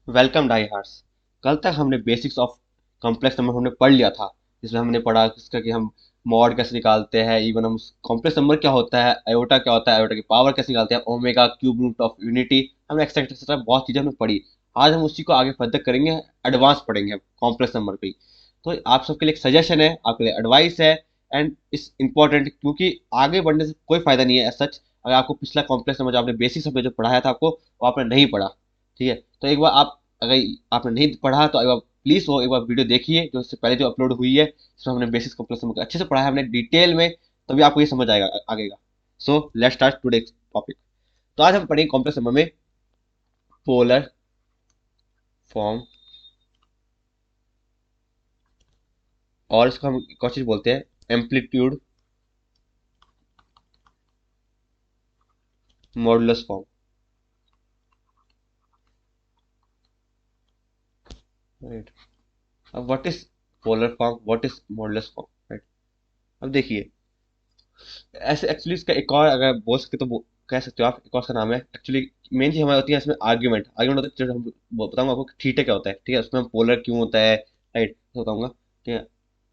Welcome die horse. कल तक हमने बेसिक्स ऑफ कॉम्प्लेक्स नंबर हमने पढ़ लिया था, जिसमें हमने पढ़ा इसका कि हम मॉड कैसे निकालते हैं, इवन हम कॉम्प्लेक्स नंबर क्या होता है, आयोटा क्या होता है, आयोटा की पावर कैसे निकालते हैं, omega cube root of unity, हमने एक्सेट्रा एक्सेट्रा बहुत चीज़ें हमने पढ़ी। आज हम उसी को आगे फर्दर करेंगे, एडवांस पढ़ेंगे हम कॉम्प्लेक्स नंबर पे ही। तो आप सबके लिए एक सजेशन है, आपके लिए एडवाइस है, एंड इस इंपॉर्टेंट, क्योंकि आगे बढ़ने से कोई फायदा नहीं है सच अगर आपको पिछला कॉम्प्लेक्स नंबर जो आपने बेसिक्स में जो पढ़ाया था आपको वो आपने नहीं पढ़ा। ठीक है, तो एक बार आप अगर आपने नहीं पढ़ा तो एक बार प्लीज वो एक बार वीडियो देखिए जो इससे पहले जो अपलोड हुई है, इसमें हमने बेसिस कॉम्प्लेक्स नंबर अच्छे से पढ़ा है हमने डिटेल में, तभी आपको ये समझ आएगा आगे का। So let's start today topic. तो आज हम पढ़ेंगे कॉम्प्लेक्स नंबर में पोलर फॉर्म, और इसको हम एक और चीज बोलते हैं एम्पलीट्यूड मॉडुलस फॉर्म। राइट। अब what is polar form, what is modulus form, right. अब देखिए, ऐसे एक्चुअली इसका एक और अगर बोल सकते तो कह सकते हो आप, एक और उसका नाम है एक्चुअली। मेन चीज हमारी होती है इसमें आर्ग्यूमेंट। आर्ग्यूमेंट होता है, जो हम बताऊंगा आपको थीटा क्या होता है, ठीक है, उसमें हम पोलर क्यों होता है, राइट, तो बताऊंगा। ठीक है,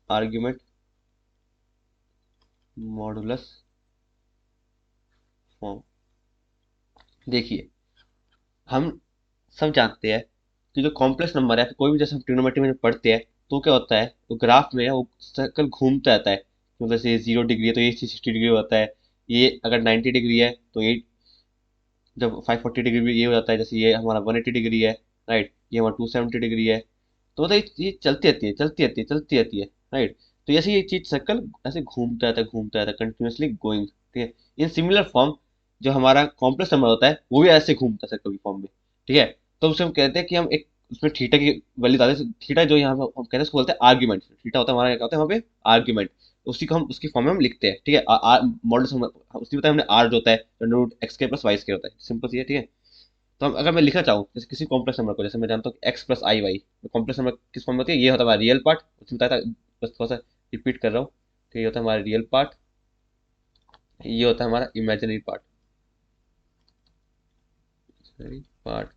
आर्ग्यूमेंट मॉडुलस फॉर्म। देखिए, हम सब जानते हैं कि जो कॉम्प्लेक्स नंबर है, कोई भी जैसे हम ट्रिग्नोमेट्री में पढ़ते हैं, तो क्या होता है, वो ग्राफ में वो सर्कल घूमता रहता है। तो जैसे ये 0 डिग्री है तो ये 60 डिग्री होता है, ये अगर 90 डिग्री है तो ये जब 540 डिग्री भी ये हो जाता है, जैसे ये हमारा 180 डिग्री है, राइट, ये हमारा 270 डिग्री है। तो मतलब ये चलती रहती है, चलती रहती है, चलती रहती है, राइट। तो जैसे ये चीज सर्कल ऐसे घूमता रहता है, घूमता रहता है, कंटिन्यूसली गोइंग, ठीक है। इन सिमिलर फॉर्म जो हमारा कॉम्प्लेक्स नंबर होता है वो भी ऐसे घूमता है सर्कल की फॉर्म में, ठीक है। तो उसे हम कहते हैं कि हम एक उसमें थीटा की वैल्यू डालते हैं। थीटा जो यहाँ पे हम कहते हैं उसको बोलते हैं आर्ग्यूमेंट। थीटा होता है हमारा, क्या होता है वहाँ पे, आर्ग्यूमेंट। उसी को हम उसकी फॉर्म में हम लिखते हैं, ठीक है। मॉडल उसकी बताया हमने, आर जो होता है रूट एक्स के प्लस वाई स्क्वायर होता है, सिंपल सी है, ठीक है। तो हम अगर मैं लिखना चाहूँ जैसे किसी कॉम्प्लेक्स नंबर को, जैसे मैं जानता हूँ एक्स प्लस आई वाई, कॉम्प्लेक्स नंबर किस फॉर्म में होती है, ये होता है हमारा रियल पार्ट, उसमें बताया था, बस थोड़ा सा रिपीट कर रहा हूँ। तो ये होता है हमारा रियल पार्ट, ये होता है हमारा इमेजिनरी पार्ट, पार्ट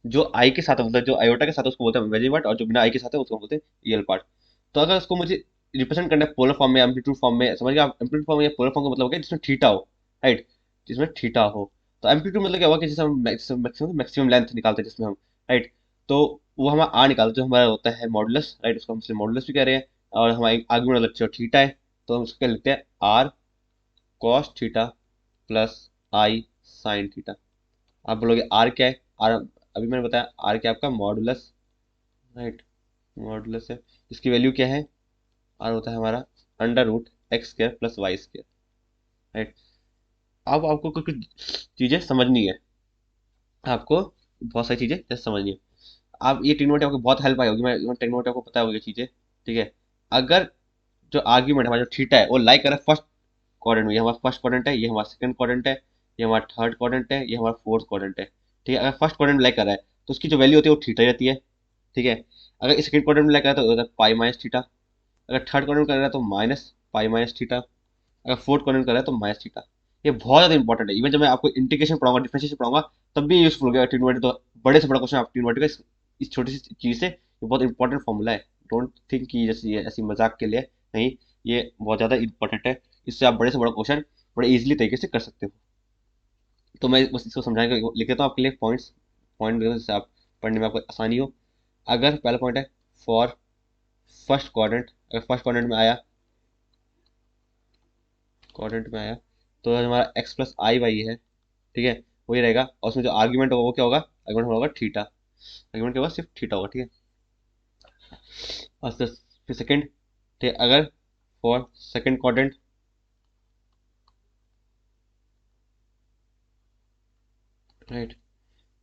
जो आई के साथ है, मतलब जो आयोटा के साथ है उसको बोलते हैं इमेजिनरी पार्ट, और जो बिना आई के साथ है उसको बोलते हैं रियल पार्ट। तो अगर उसको मुझे रिप्रेजेंट करना है पोलर फॉर्म में, एम्पलीट्यूड फॉर्म में, समझ गए आप, एम्पलीट्यूड फॉर्म या पोलर फॉर्म का मतलब हो गया जिसमें थीटा हो, राइट, जिसमें थीटा हो। तो एम्पलीट्यूड मतलब क्या हुआ कि जैसे हम मैक्सिमम लेंथ निकालते हैं जिसमें हम, राइट, तो वो हमारा आर निकालते हैं, जो हमारा होता है मॉडुलस, राइट, उसको हम इसलिए मॉडुलस भी कह रहे हैं। और हमारे आर्गुमेंट मतलब जो थीटा है, तो हम उसको क्या लिखते हैं, r cos theta plus i sine theta. आप बोलोगे आर क्या है, आर अभी मैंने बताया आर क्या है, आपका मॉडुलस, राइट, मॉडुलस है। इसकी वैल्यू क्या है, आर होता है हमारा under root x square plus y square, right. अब आपको कुछ कुछ चीजें समझनी है, आपको बहुत सारी चीजें जैसे समझनी है। आप ये ट्रिग्नोमेट्री आपको बहुत हेल्प आई होगी, मैं ट्रिग्नोमेट्री आपको पता होगी चीजें, ठीक है। अगर जो आर्ग्यूमेंट हमारा जो थीटा है वो लाइक कर रहा है फर्स्ट क्वाड्रेंट में, ये हमारा फर्स्ट क्वाड्रेंट है, ये हमारा सेकंड क्वाड्रेंट है, ये हमारा थर्ड क्वाड्रेंट है, ये हमारा फोर्थ क्वाड्रेंट है, ठीक है। अगर फर्स्ट क्वाड्रेंट में लाइक कर रहा है तो उसकी जो वैल्यू होती है वो थीटा ही रहती है, ठीक है। अगर इस सेकंड क्वाड्रेंट में लाइक कर रहा है तो होता है पाई माइनस थीटा। अगर थर्ड क्वाड्रेंट कर रहा है तो माइनस पाई माइनस थीटा। अगर फोर्थ क्वाड्रेंट कर रहा है तो माइनस थीटा। ये बहुत ज्यादा इंपॉर्टेंट है, इवन जब मैं आपको इंटीग्रेशन पढ़ाऊंगा, डिफरेंशिएशन पढ़ाऊंगा, तब भी यूजफुल हो गया ट्रिग्नोमेट्री। तो बड़े से बड़ा क्वेश्चन आप ट्रिग्नोमेट्री का इस छोटी सी चीज से, ये बहुत इंपॉर्टेंट फॉर्मूला है। डोंट थिंक कि जैसे ये ऐसी मजाक के लिए, नहीं, ये बहुत ज्यादा इंपॉर्टेंट है। इससे आप बड़े से बड़ा क्वेश्चन बड़े इजीली तरीके से कर सकते हो। तो मैं बस इसको समझाने का लिख देता हूँ आपके लिए पॉइंट्स, पॉइंट जिससे आप पढ़ने में आपको आसानी हो। अगर पहला पॉइंट है फॉर फर्स्ट क्वाड्रेंट, अगर फर्स्ट क्वाड्रेंट में आया तो हमारा एक्स प्लस आई वाई है, ठीक है, वही रहेगा। और उसमें जो आर्ग्यूमेंट होगा वो क्या होगा, आर्ग्यूमेंट होगा थीटा, आर्ग्यूमेंट क्या होगा, सिर्फ थीटा होगा, ठीक है। और फिर सेकंड, ठीक है, अगर फॉर सेकंड क्वाड्रेंट, राइट,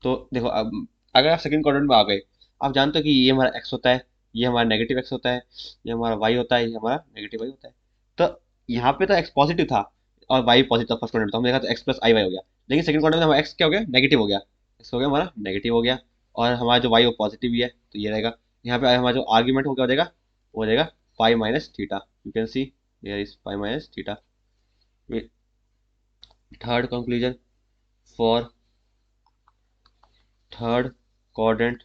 तो देखो अब अगर आप सेकंड क्वाड्रेंट में आ गए, आप जानते हो कि ये हमारा एक्स होता है, ये हमारा नेगेटिव एक्स होता है, ये हमारा वाई होता है, ये हमारा नेगेटिव वाई होता है। तो यहाँ पे तो एक्स पॉजिटिव था और वाई पॉजिटिव था, फर्स्ट क्वाड्रेंट, तो हमने देखा तो एक्स प्लस आई वाई हो गया। लेकिन सेकंड क्वाड्रेंट में हमारा एक्स क्या हो गया, नेगेटिव हो गया, एक्स हो गया हमारा नेगेटिव हो गया, और हमारा जो वाई वो पॉजिटिव ही है, तो ये रहेगा। यहाँ पे हमारा जो आर्ग्यूमेंट हो जाएगा, वो हो जाएगा pi minus theta. You can see here is pi minus theta. Third conclusion, for third coordinate.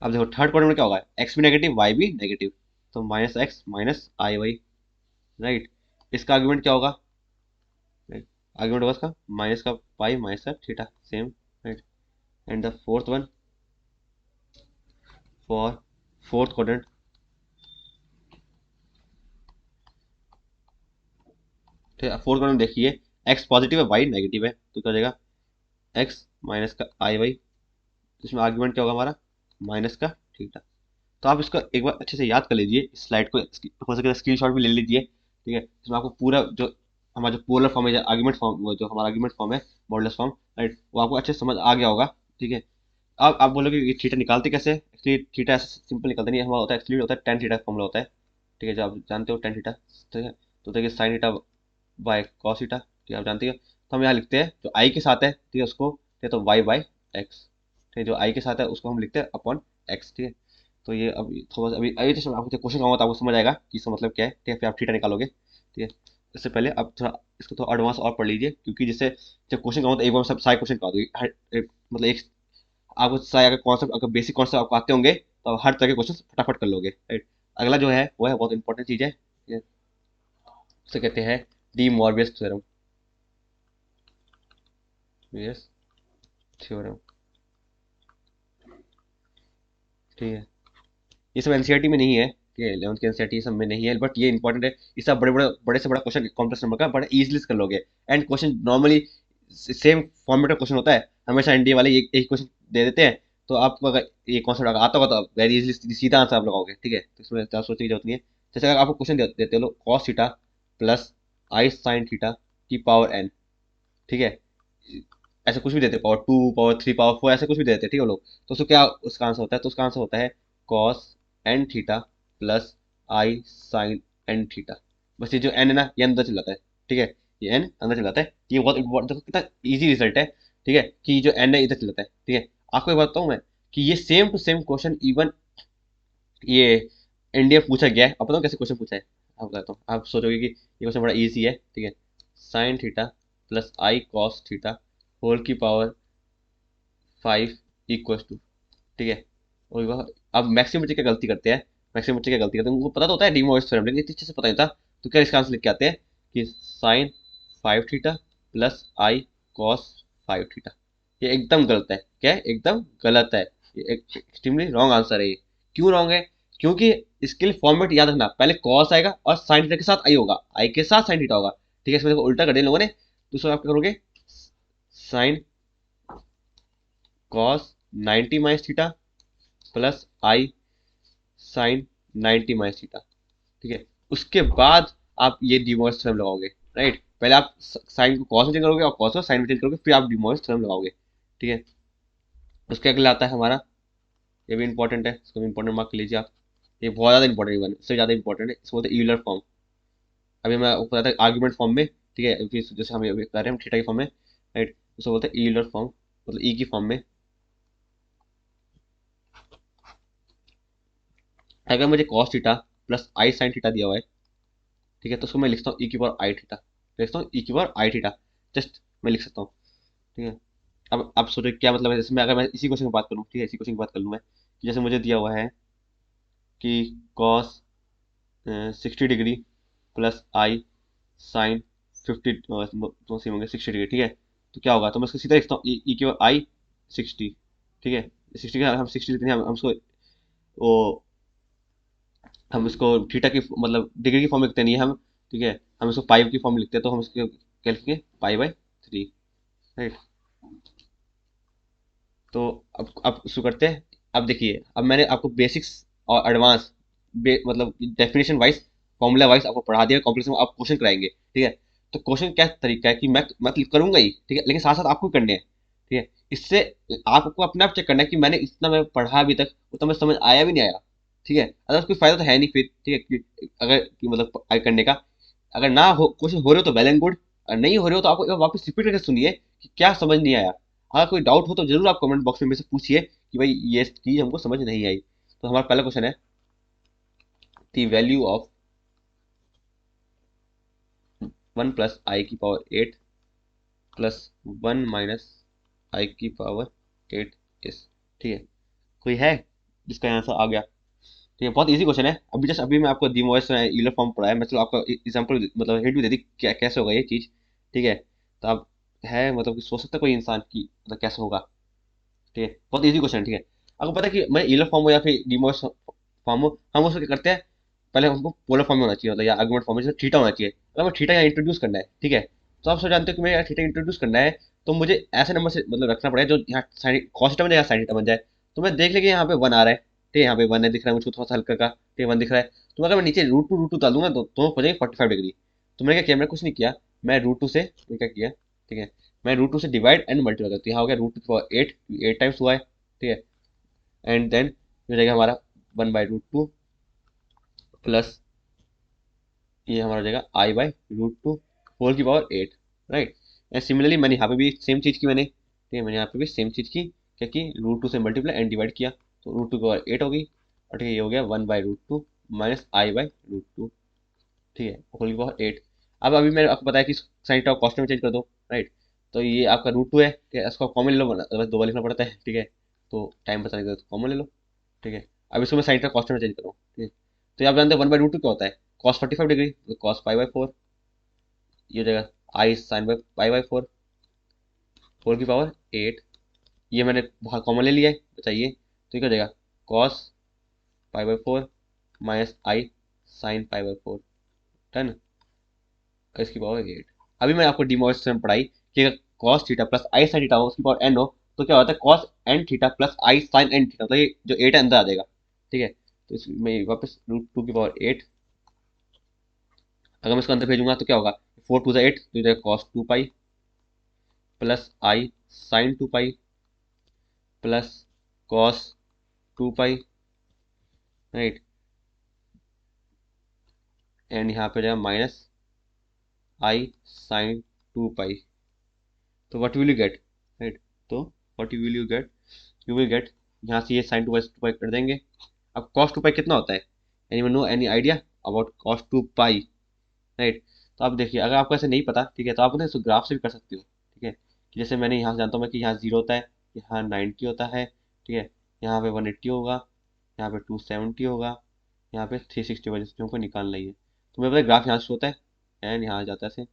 अब देखो थर्ड क्वाड्रेंट में क्या होगा, एक्स भी नेगेटिव वाई भी नेगेटिव, तो माइनस एक्स माइनस आई वाई, राइट। इसका आर्ग्यूमेंट क्या होगा, आर्ग्यूमेंट होगा इसका माइनस का पाई माइनस का theta, same, right. And the fourth one for fourth quadrant, ठीक है। फोर्थ क्वाड्रेंट देखिए, एक्स पॉजिटिव है वाई नेगेटिव है, तो क्या हो जाएगा, एक्स माइनस का आई वाई, इसमें आर्ग्यूमेंट क्या होगा हमारा, माइनस का थीटा। तो आप इसको एक बार अच्छे से याद कर लीजिए, इस स्लाइड को हो सके तो स्क्रीनशॉट भी ले लीजिए, ठीक है। इसमें आपको पूरा जो हमारा जो पोलर फॉर्म है, आर्ग्यूमेंट फॉर्म, वो जो हमारा आर्ग्यूमेंट फॉर्म है, मॉडुलस फॉर्म, राइट, वो आपको अच्छे से समझ आ गया होगा, ठीक है। अब आप बोलोगे ये थीटा निकालते कैसे, एक्चुअली थीटा ऐसे सिंपल निकलता नहीं है, हमारा होता है एक्चुअली होता है टेन थीटा फॉर्मूला होता है, ठीक है, जो आप जानते हो टेन थीटा, ठीक है। तो देखिए sine theta by cos theta, ठीक है, आप जानते हैं। तो हम यहाँ लिखते हैं जो आई के साथ है, ठीक है, उसको, ठीक है, तो वाई बाय एक्स, ठीक है, जो आई के साथ है उसको हम लिखते हैं अपॉन एक्स, ठीक है। तो ये अब थोड़ा सा अभी अभी जैसे आपको क्वेश्चन आऊंगा तो आपको समझ आएगा कि इसका मतलब क्या है, ठीक है, फिर आप थीटा निकालोगे, ठीक है। इससे पहले आप थोड़ा इसको थोड़ा एडवांस और पढ़ लीजिए, क्योंकि जैसे जब क्वेश्चन आऊंगा तो एक बार सब सारे क्वेश्चन करा दो, मतलब एक आपको सारे अगर कॉन्सेप्ट, अगर बेसिक कॉन्सेप्ट आपको आते होंगे तो आप हर तरह के क्वेश्चन फटाफट कर लोगे, राइट। अगला जो है वो है बहुत इंपॉर्टेंट चीज है, ये उसे कहते हैं D Morbius theorem, yes, theorem, ठीक है। ये सब एनसीईआरटी में नहीं है, ठीक है, 11th के एनसीईआरटी सब में नहीं है, बट ये इंपॉर्टेंट है। इससे आप बड़े से बड़ा क्वेश्चन कॉम्प्लेक्स नंबर का बड़ा इजीली कर लोगे। And question normally same format का क्वेश्चन होता है, हमेशा एनडीए वाले एक क्वेश्चन दे देते हैं, तो आपको अगर ये कॉन्सेप्ट अगर आता होगा तो आप वेरी इजीली सीधा आंसर आप लगाओगे, ठीक है। तो इसमें ज़्यादा सोचने की जरूरत नहीं है। जैसे अगर आपको क्वेश्चन देते हो लोग cos theta plus i sine theta की पावर एन, ठीक है, ऐसे कुछ भी देते, power two power three power four ऐसे कुछ भी देते हैं, ठीक है लोग। तो उसको क्या उसका आंसर होता है, तो उसका आंसर होता है cos N theta plus i sign N theta. बस ये जो एन है ना, ये अंदर चला जाता है, ठीक है, ये एन अंदर चला जाता है। ये बहुत इंपॉर्टेंट, देखो कितना इजी रिजल्ट है, ठीक है, कि जो एन है इधर चला जाता है, ठीक है। आपको एक बात बताऊं मैं, कि ये same to same question even ये इंडिया पूछा गया है। अब बताओ कैसे क्वेश्चन पूछा है, आप बताता हूँ, आप सोचोगे कि ये क्वेश्चन बड़ा इजी है, ठीक है। Sine theta plus I cos theta whole की पावर फाइव इक्वल टू, ठीक है। और अब मैक्सिमम बच्चे क्या गलती करते हैं, मैक्सिमम बच्चे क्या गलती करते हैं, उनको पता तो होता है डी मोइस थ्योरम, लेकिन इतने अच्छे से पता नहीं था। तो क्या इसका आंसर लिख के आते हैं कि sign five theta plus I cos five theta. ये एकदम गलत है, क्या है, एकदम गलत है, ये एक्सट्रीमली रॉन्ग आंसर है ये। क्यों रॉन्ग है, क्योंकि इसके लिए फॉर्मेट याद रखना, पहले कॉस आएगा और साइन थीटा के साथ आई होगा, आई के साथ साइन थीटा होगा, ठीक है। इसमें देखो उल्टा कर दिया लोगों ने, तो उसको आप क्या करोगे, sine cos 90 minus theta plus i sine 90 minus theta, ठीक है। उसके बाद आप ये डिमॉर्स थ्योरम लगाओगे, राइट। पहले आप साइन को कॉस में चेंज करोगे और कॉस को साइन में चेंज करोगे, फिर आप डिमॉर्स थ्योरम लगाओगे, ठीक है। उसके अगले आता है हमारा, ये भी इंपॉर्टेंट है, इसको भी इंपॉर्टेंट मार्क लीजिए आप। ये बहुत ज़्यादा इंपॉर्टेंट है, इससे ज़्यादा इंपॉर्टेंट है, इसको बोलते हैं यूलर फॉर्म। अभी मैं आपको बताया था आर्ग्यूमेंट फॉर्म में, ठीक है, जैसे हम अभी कर रहे हैं थीटा की फॉर्म में, राइट, उसको बोलते हैं यूलर फॉर्म, मतलब ई की फॉर्म में। अगर मुझे cos theta plus i sine theta दिया हुआ है, ठीक है, तो उसको मैं लिखता हूँ ई की पावर आई थीटा, लिखता हूँ ई की पावर आई थीटा, जस्ट मैं लिख सकता हूँ, ठीक है। अब आप सोचो क्या मतलब है, जैसे मैं अगर मैं इसी क्वेश्चन की बात करूँ, ठीक है, इसी क्वेश्चन की बात कर लूँ मैं, कि जैसे मुझे दिया हुआ है कि cos 60 degree plus i sign 50, तो सेम होंगे 60 डिग्री, ठीक है। तो क्या होगा, तो मैं इसको सीधा लिखता हूँ ई की पावर आई 60, ठीक है। 60 का हम 60 लिखते हैं, हम उसको वो हम इसको थीटा की मतलब डिग्री की फॉर्म में लिखते नहीं है हम, ठीक है। हम इसको पाई की फॉर्म में लिखते हैं, तो हम इसको क्या लिखेंगे, पाई बाई थ्री, राइट। तो अब शुरू करते हैं। अब देखिए, अब मैंने आपको बेसिक्स और एडवांस मतलब डेफिनेशन वाइज फॉर्मूला वाइज आपको पढ़ा दिया, कॉम्प्लेक्स में आप क्वेश्चन कराएंगे, ठीक है। तो क्वेश्चन क्या तरीका है कि मैं तो करूंगा ही, ठीक है, लेकिन साथ साथ आपको करने हैं, ठीक है। इससे आपको अपने आप चेक करना है कि मैंने इतना मैं पढ़ा अभी तक, उतना मैं समझ आया भी नहीं आया, ठीक है। अगर कोई फायदा तो है नहीं फिर, ठीक है, अगर कि मतलब करने का, अगर ना हो क्वेश्चन हो रहे हो तो वेल एंड गुड, और नहीं हो रहे हो तो आपको एक बार वापस रिपीट करके सुनिए कि क्या समझ नहीं आया। अगर कोई डाउट हो तो जरूर आप कमेंट बॉक्स में मेरे से पूछिए कि भाई ये चीज हमको समझ नहीं आई। तो हमारा पहला क्वेश्चन है, द वैल्यू ऑफ 1 प्लस आई की पावर 8 प्लस 1 माइनस आई की पावर 8 इस, ठीक है। कोई है जिसका आंसर आ गया? ठीक है, बहुत इजी क्वेश्चन है। अभी मैं आपको डीमोइस यूलर फॉर्म पढ़ाया, मैं चलो आपको एग्जांपल मतलब हिंट भी दे दी क्या कैसे होगा ये चीज, ठीक है। तो आप है मतलब कि सोच सकते हैं कोई इंसान की मतलब कैसे होगा, ठीक है। बहुत इजी क्वेश्चन है, ठीक है। आपको पता है कि मैं यूलर फॉर्म हो या फिर डीमोइस फॉर्म हो, हम उसको क्या करते हैं, पहले हमको पोलर फॉर्म में होना चाहिए मतलब या आर्गुमेंट फॉर्म में, जैसे थीटा होना चाहिए। अगर मैं थीटा यहाँ इंट्रोड्यूस करना है, ठीक है, तो आप सब जानते हो कि मैं यहाँ थीटा इंट्रोड्यूस करना है, तो मुझे ऐसे नंबर से मतलब रखना पड़ेगा जो यहाँ साइन कॉस थीटा बन जाए या साइन थीटा बन जाए। तो मैं देख लेंगे यहाँ पे वन आ रहा है, ठीक है, यहाँ पे वन है दिख रहा है मुझको थोड़ा सा हल्का का, ठीक है, वन दिख रहा है। तो अगर मैं नीचे रूट टू डाल दूंगा तो हो जाएगी 45 डिग्री। तो मैंने क्या किया, मैंने कुछ नहीं किया, मैं रूट टू से ये क्या किया, ठीक है, मैं रूट टू से डिवाइड एंड मल्टीप्लाई करती हूँ। यहाँ हो गया रूट टू एट, 8 टाइम्स हुआ है, ठीक है। एंड देन हो जाएगा हमारा 1/√2 प्लस ये हमारा हो जाएगा I/√2 होल की पावर 8, राइट। एंड सिमिलरली मैंने यहाँ पे भी सेम चीज़ की, मैंने ठीक है, मैंने यहाँ पे भी सेम चीज़ की, क्या की, रूट टू से मल्टीप्लाई एंड डिवाइड किया, तो रूट टू की पावर 8 होगी, और ठीक है ये हो गया 1/√2 माइनस I/√2, ठीक है, होल की पावर 8। अब अभी मैंने आपको बताया कि साइन थीटा को कॉस्ट में चेंज कर दो, राइट। तो ये आपका रूट टू है, ठीक है, इसको कॉमन ले लो, बस दो बार लिखना पड़ता है, ठीक है। तो टाइम बचाने के लिए कॉमन ले लो, ठीक है। अब इसको मैं साइन थीटा कॉस्ट में चेंज करूँ, ठीक है। तो आप जानते हैं 1/√2 क्या होता है, कॉस 45 डिग्री, तो कॉस पाई/4, ये हो जाएगा आई साइन बाई पाई/4 फोर की पावर 8। ये मैंने बहुत कॉमन ले लिया है, बताइए तो ये क्या हो जाएगा, cos पाई/4 minus i sign पाई/4, done, इसकी पावर 8। अभी मैं आपको डिमोइस थ्योरम पढ़ाई कि अगर cos theta plus i sine theta हो उसकी पावर एन हो, तो क्या होता है cos N theta plus i sign N theta, तो ये जो 8 है अंदर आ जाएगा, ठीक है। तो इसमें वापस रूट 2 की पावर 8, अगर मैं इसको अंदर भेजूंगा तो क्या होगा, 4 2 8, तो ये cos 2 pi plus i sine 2 pi plus cos 2 pi, right. And यहाँ पे जाएगा माइनस आई साइन 2 पाई। तो what will you get, right. तो what will you get, you will get, यहाँ से ये साइन 2 पाई कर देंगे। अब कॉस 2 पाई कितना होता है, any no any idea about cos 2 pi, right. तो आप देखिए अगर आपको ऐसे नहीं पता, ठीक है, तो आप ना इसको ग्राफ से भी कर सकते हो, ठीक है। कि जैसे मैंने यहाँ जानता हूँ मैं कि यहाँ 0 होता है, यहाँ 90 होता है, ठीक है, यहाँ पे 180 होगा, यहाँ पे 270 होगा, यहाँ पे 360 होगा, जिसको हमको निकालना ही है। तो मेरे पता ग्राफ यहाँ से होता है, एंड यहाँ जाता है ऐसे,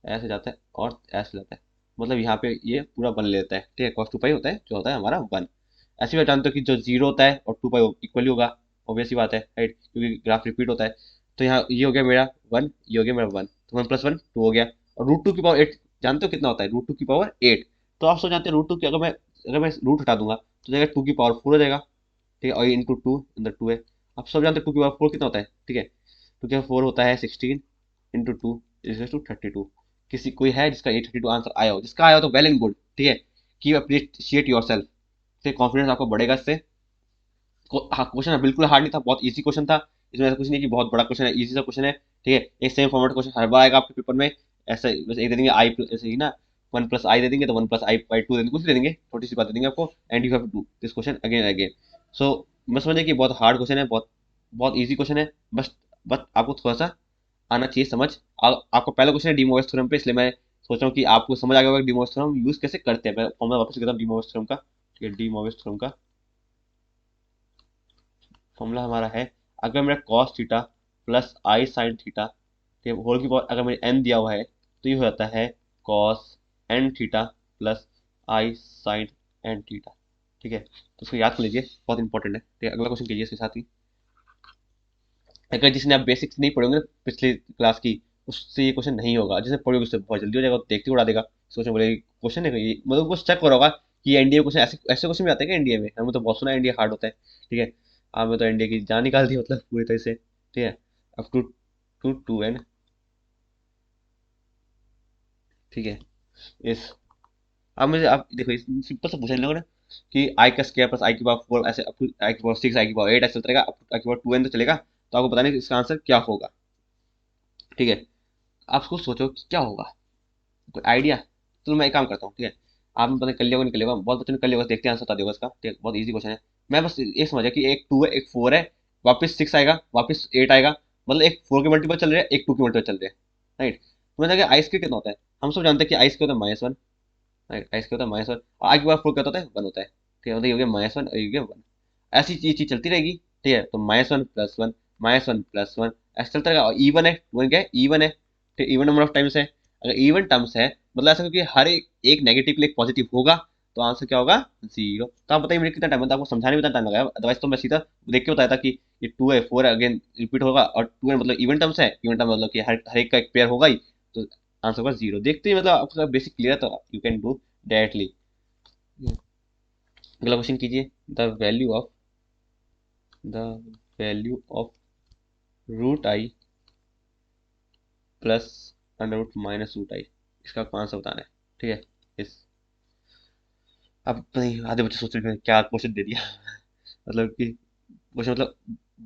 ऐसे जाता है और ऐसे जाता है, मतलब यहाँ पे ये पूरा वन लेता है, ठीक है। कॉस 2 पाई होता है जो होता है हमारा वन। ऐसे भी आप जानते हो कि जो 0 होता है और 2 पाई इक्वली होगा, ऑब्वियस ही बात है, राइट, क्योंकि ग्राफ रिपीट होता है। तो यहाँ ये हो गया मेरा वन, ये हो गया मेरा वन, तो 1 + 1 2 हो गया। और रूट 2 की पावर 8 जानते हो कितना होता है, रूट 2 की पावर 8। तो आप सोच जानते हैं रूट 2 की, अगर मैं रूट हटा दूंगा तो जाएगा 2 की पावर 4 हो जाएगा, ठीक है, और इंटू टू अंदर 2 है। आप सब जानते हैं 2 की पावर 4 कितना होता है, ठीक है, 2 की पावर 4 होता है 16 इंटू टू इज टू 32। किसी कोई है जिसका ये 32 आंसर आया हो, जिसका आया हो तो वेल एंड गुड, ठीक है, की अप्रिशिएट योर सेल्फ, फिर कॉन्फिडेंस आपको बढ़ेगा इससे। हाँ क्वेश्चन बिल्कुल हार्ड नहीं था, बहुत इजी क्वेश्चन था। इसमें ऐसा कुछ नहीं कि बहुत बड़ा क्वेश्चन है, इजी सा क्वेश्चन है, ठीक है। एक सेम फॉर्मेट क्वेश्चन हर बार आएगा आपके पेपर में, ऐसे बस एक दे देंगे आई ऐसे ही ना, 1 + I दे देंगे तो 1 + I/2 दे देंगे, कुछ भी दे देंगे, छोटी सी बात दे देंगे आपको, and you have to do this question again again. So मैं समझिए कि बहुत हार्ड क्वेश्चन है, बहुत बहुत ईजी क्वेश्चन है, बस आपको थोड़ा सा आना चाहिए समझ। आपको पहला क्वेश्चन है डी मोइस थ्योरम पे, इसलिए मैं सोच रहा हूँ कि आपको समझ आ गया होगा डी मोइस थ्योरम यूज कैसे करते हैं। मैं फॉर्मूला वापस लिखता हूँ डी मोइस थ्योरम का, ठीक है। डी मोइस थ्योरम का फॉर्मूला हमारा है, अगर मेरा cos theta plus i sine theta, ठीक है, होल की पावर अगर मेरे एन दिया हुआ है, तो ये हो जाता है cos N theta plus i sign N theta, ठीक है। तो उसको याद कर लीजिए, बहुत इंपॉर्टेंट है, ठीक है। अगला क्वेश्चन कीजिए इसके साथ ही। अगर जिसने आप बेसिक्स नहीं पढ़ोगे ना पिछली क्लास की, उससे ये क्वेश्चन नहीं होगा, जिसने पढ़ोगे उससे बहुत जल्दी हो जाएगा, देखते ही उड़ा देगा। सोचने बोले क्वेश्चन है ये, मतलब कुछ चेक करो होगा कि एनडीए क्वेश्चन ऐसे ऐसे क्वेश्चन भी आते हैं क्या एनडीए में, हमें तो बहुत सुना है एनडीए हार्ड होता है, ठीक है। आपने तो एनडीए की जान निकाल दी मतलब पूरी तरह से, ठीक है। अब टू टू टू एन, ठीक है। इस अब मुझे आप देखो सिंपल सा पूछा इन लोगों ने कि आई का स्क्वायर प्लस I⁴ ऐसे अप टू I⁴ 6 I⁴ 8 ऐसे चलता रहेगा, अप टू I⁴2n तो चलेगा। तो आपको बताना है कि इसका आंसर क्या होगा, ठीक है। आप उसको सोचो कि क्या होगा, कोई आइडिया। तो मैं एक काम करता हूँ, ठीक है, आपने पता नहीं कर लिया होगा नहीं कर लिया होगा, बहुत बच्चों ने कर लिया होगा, देखते हैं आंसर बता दिया होगा इसका, ठीक है, बहुत इजी क्वेश्चन है। मैं बस एक समझा कि एक 2 है एक 4 है, वापस 6 आएगा, वापस 8 आएगा, मतलब एक 4 के मल्टीपल चल रहे हैं, एक 2 के मल्टीपल चल रहे हैं, राइट। तो मैंने कहा आइस के कितना होता है, हम सब जानते हैं कि आइस के होता है -1, राइट, आई स्क्वायर होता है -1 और आई की पावर 4 क्या होता है, 1 होता है। ठीक है, मतलब ये हो गया -1 और ये हो गया 1। ऐसी चीज चलती रहेगी। ठीक है, तो -1 + 1 -1 + 1 ऐसा चलता रहेगा। और इवन है, वन क्या है, इवन है। ठीक, इवन नंबर ऑफ टाइम्स है। अगर इवन टर्म्स है मतलब ऐसा, क्योंकि हर एक नेगेटिव के लिए एक पॉजिटिव होगा, तो आंसर क्या होगा, 0। तो आप बताइए मुझे कितना टाइम, मतलब आपको समझाने में कितना टाइम लगाया, अदरवाइज तो मैं सीधा देख के बताया था कि ये 2 है, 4 है, अगेन रिपीट होगा, और 2 है मतलब इवन टर्म्स है, इवन टर्म मतलब कि हर एक का एक पेयर होगा ही, तो आंसर होगा 0। देखते ही मतलब आपका बेसिक क्लियर है, तो यू कैन डू डायरेक्टली। अगला क्वेश्चन कीजिए। The value of root i plus under root minus root i, इसका आंसर बताना है। ठीक है, इस अब नहीं, आधे बच्चे सोच रहे हैं क्या क्वेश्चन दे दिया मतलब कि क्वेश्चन मतलब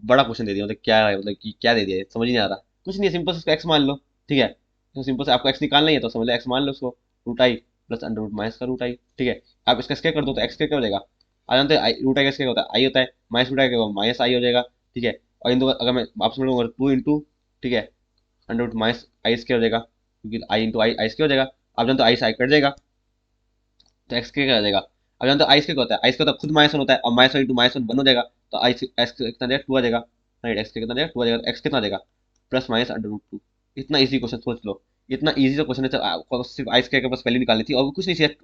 बड़ा क्वेश्चन दे दिया, मतलब क्या है, मतलब कि क्या दे दिया है, समझ ही नहीं आ रहा। कुछ नहीं है, सिंपल से उसको एक्स मान लो। ठीक है, तो सिंपल से आपको एक्स निकालना ही है, तो समझ लो एक्स मान लो उसको, root i plus under root minus का रूट आई। ठीक है, आप इसका स्क्वायर कर दो तो एक्स क्या हो जाएगा, आ जानते हैं रूट आई का स्क्वायर होता है आई होता है, माइनस रूट आई का माइनस आई हो जाएगा। ठीक है, और इन दो अगर मैं आपसे बोलूँगा 2 इंटू, ठीक है, अंडर रूट माइनस आई स्क्वायर हो जाएगा, क्योंकि आई इंटू आई आई स्क्वायर हो जाएगा। आप जानते हो आई से आई कट जाएगा, तो एक्स क्या जाएगा। अब जानते हो आई स्क्वायर क्या होता है, आई स्क्वायर तो खुद -1 होता है, और -1 इंटू -1 1 हो जाएगा, तो आई एक्स कितना जाएगा, 2 आ जाएगा। राइट, एक्स कितना जाएगा, 2 आ जाएगा, तो एक्स कितना आ जाएगा, प्लस माइनस अंडर रूट 2। इतना इजी क्वेश्चन सोच लो, इतना इजी सा क्वेश्चन है, आपको सिर्फ आई स्क्वायर के बस वैल्यू निकालनी थी और कुछ नहीं चाहिए।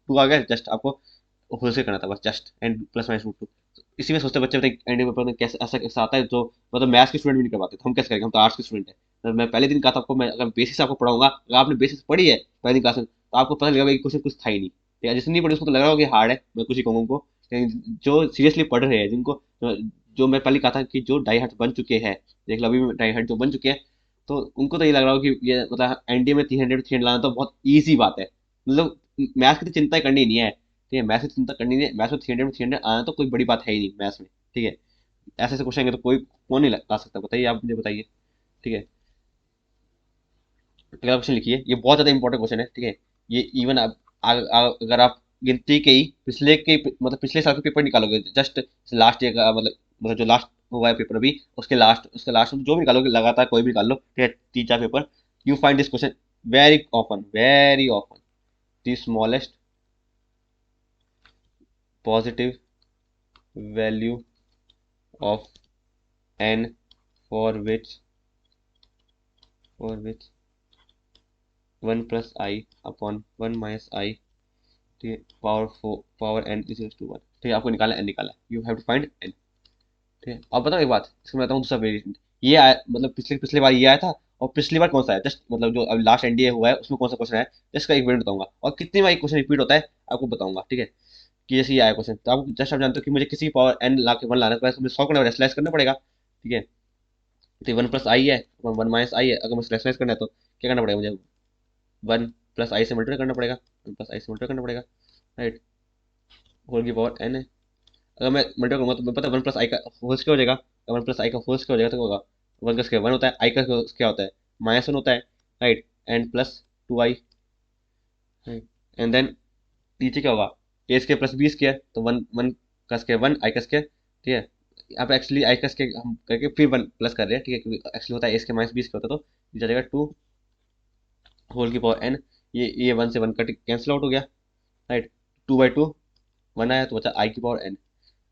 2 आ गया, जस्ट आपको होल से करना था बस, just and plus minus root 2। इसी में सोचते बच्चे बताए एंड पेपर में कैसे ऐसा कैसा आता है, जो मतलब मैथ्स के स्टूडेंट भी नहीं कर पाते, तो हम कैसे करेंगे, हम तो आर्ट्स के स्टूडेंट हैं। तो मैं पहले दिन कहा था आपको, मैं अगर बेसिस आपको पढ़ाऊंगा, अगर आपने बेसिस पढ़ी है पहले दिन क्लास में, तो आपको पता लगेगा कि क्वेश्चन कुछ था ही नहीं। या जिसने नहीं पढ़ी उसको तो लग रहा होगा कि हार्ड है, मैं कुछ ही कहूँगा उनको। लेकिन जो सीरियसली पढ़ रहे हैं, जिनको जो मैं पहले कहा था कि जो डाई हार्ट बन चुके हैं, देख लो अभी डाई हार्ट जो बन चुके हैं, तो उनको तो ये लग रहा होगा कि ये मतलब एनडीए में 300 लाना तो बहुत ईजी बात है। मतलब मैथ्स की तो चिंता करनी नहीं है। ठीक है, मैथ्स की चिंता करनी नहीं है, मैथ्स में 300 आना तो कोई बड़ी बात है ही नहीं मैथ्स में। ठीक है, ऐसे ऐसे क्वेश्चन तो कोई कौन नहीं ला सकता, बताइए, आप मुझे बताइए। ठीक है, अगला क्वेश्चन लिखिए, ये बहुत ज्यादा इंपॉर्टेंट क्वेश्चन है। ठीक है, ये इवन अगर आप गिनती के ही पिछले के मतलब पिछले साल के पेपर निकालोगे, जस्ट लास्ट ईयर का मतलब जो लास्ट हुआ है पेपर अभी, उसके लास्ट में जो भी निकालोगे, लगातार कोई भी निकाल लो, ठीक है, 3 4 paper, you find this question very often, the smallest positive value of n for which 1 plus I upon 1 minus I, ठीक है, पावर n इज टू 1। ठीक है, आपको निकालना n, निकाला, you have to find n। ठीक है, अब बताओ एक बात, इसमें बताऊँ दूसरा वेरिएंट, ये आया मतलब पिछले पिछले बार ये आया था, और पिछली बार कौन सा है, जस्ट मतलब जो अभी लास्ट एनडीए हुआ है उसमें कौन सा क्वेश्चन है, जस्ट का एक वेरिएंट बताऊंगा, और कितनी बार क्वेश्चन रिपीट होता है आपको बताऊंगा। ठीक है, कि जैसे ये आया क्वेश्चन, तो आप जस्ट आप जानते हो कि मुझे किसी पावर n ला के 1 लाना है, तो मुझे 100 करना स्लैश करना पड़ेगा। ठीक है, तो 1 प्लस आई है, 1 माइनस आई है, अगर मुझे स्लैश करना है तो क्या करना पड़ेगा मुझे, 1 प्लस आई से मल्टीप्लाई करना पड़ेगा, 1 प्लस आई से मल्टीप्लाई करना पड़ेगा। राइट, होल की पावर n है, अगर मैं मल्टीप्लाई करूंगा तो मैं पता है 1 प्लस आई का होल स्क्वायर हो जाएगा, 1 प्लस आई का होल स्क्वायर हो जाएगा, तो क्या होगा, 1 का स्क्वायर 1 होता है, आई का क्या होता है, -1 होता है। Right, and plus 2 i, and then नीचे क्या होगा, a square plus B square, तो 1 का स्क्वायर 1 आई का स्क्वायर। ठीक है, यहाँ पे एक्चुअली आई का स्क्वायर हम करके फिर 1 प्लस कर रहे हैं। ठीक है, क्योंकि एक्चुअली होता है ए स्क्वायर माइनस बी स्क्वायर होता है, तो नीचे आ जाएगा 2 होल की पावर n। ये 1 से 1 कट कैंसिल आउट हो गया। राइट, 2/2 1 आया, तो बचा आई की पावर n।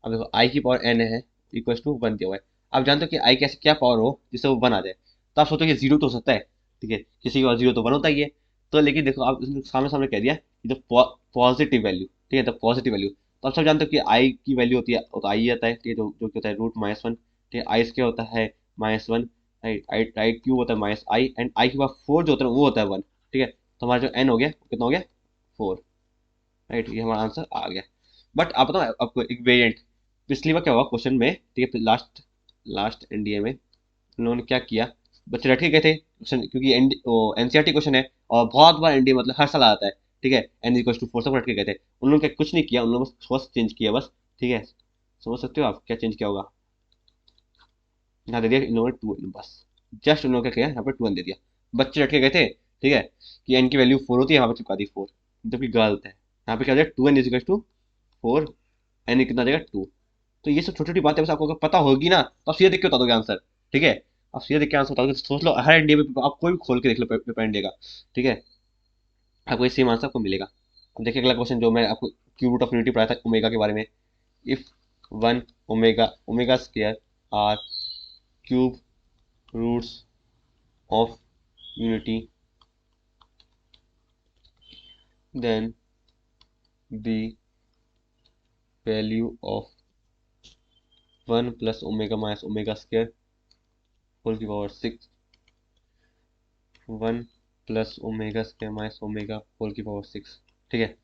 अब देखो आई की पावर n है, इक्वल टू 1 दिया हुआ है। आप जानते हो कि आई की ऐसी क्या पावर हो जिससे वो 1 आ जाए, तो आप सोचो कि 0 तो हो सकता है। ठीक है, किसी के पास 0 तो 1 होता ही है। तो लेकिन देखो आप इसने सामने सामने कह दिया कि जो पॉजिटिव वैल्यू, ठीक है, तो पॉजिटिव वैल्यू, तो आप सब जानते हो कि आई की वैल्यू होती है, तो आई आता है। ठीक है, जो कि होता है रूट -1। ठीक है, आई क्या होता है -1। राइट, आई आई क्यू होता है -i, एंड आई के बाद 4 जो होता है वो होता है 1। ठीक है, तो हमारा जो n हो गया वो कितना हो गया, 4। राइट, ये हमारा आंसर आ गया। बट आप बताओ आपको एक वेरिएंट, पिछली बार क्या हुआ क्वेश्चन में, ठीक है, लास्ट लास्ट एनडीए में उन्होंने क्या किया, बच्चे रट के गए थे क्वेश्चन, क्योंकि एनसीईआरटी क्वेश्चन है, और बहुत बार एनडीए मतलब हर साल आता है। ठीक है, n इक्वल टू 4 सब रट के गए थे, उन लोगों ने कुछ नहीं किया, उन लोगों ने बस थोड़ा चेंज किया बस। ठीक है, समझ सकते हो आप क्या चेंज किया होगा, यहाँ दे दिया इन लोगों ने 2 बस, जस्ट उन लोगों ने क्या किया, यहाँ पे 2 दे दिया, बच्चे रट के गए थे। ठीक है, कि n की वैल्यू 4 होती है, यहाँ पे चिपका दी 4, जबकि गलत है। यहाँ पे क्या हो जाएगा, 2n is equal to 4, n कितना आ जाएगा 2। तो ये सब छोटी छोटी बातें बस आपको अगर पता होगी ना, तो आप सीधे देख के बता दोगे आंसर। ठीक है, आप सीधे देख के आंसर बता दोगे, सोच लो हर इंडिया में आप कोई भी खोल के देख लो पेपर इंडिया का। ठीक है, आपको सेम आंसर आपको मिलेगा। अब देखिए अगला क्वेश्चन जो मैं आपको क्यूब रूट ऑफ यूनिटी पढ़ाया था ओमेगा के बारे में। If one omega omega square are cube roots of unity then the value of 1 plus omega minus omega square whole की power 6 1 plus omega square minus omega whole की power 6। ठीक है,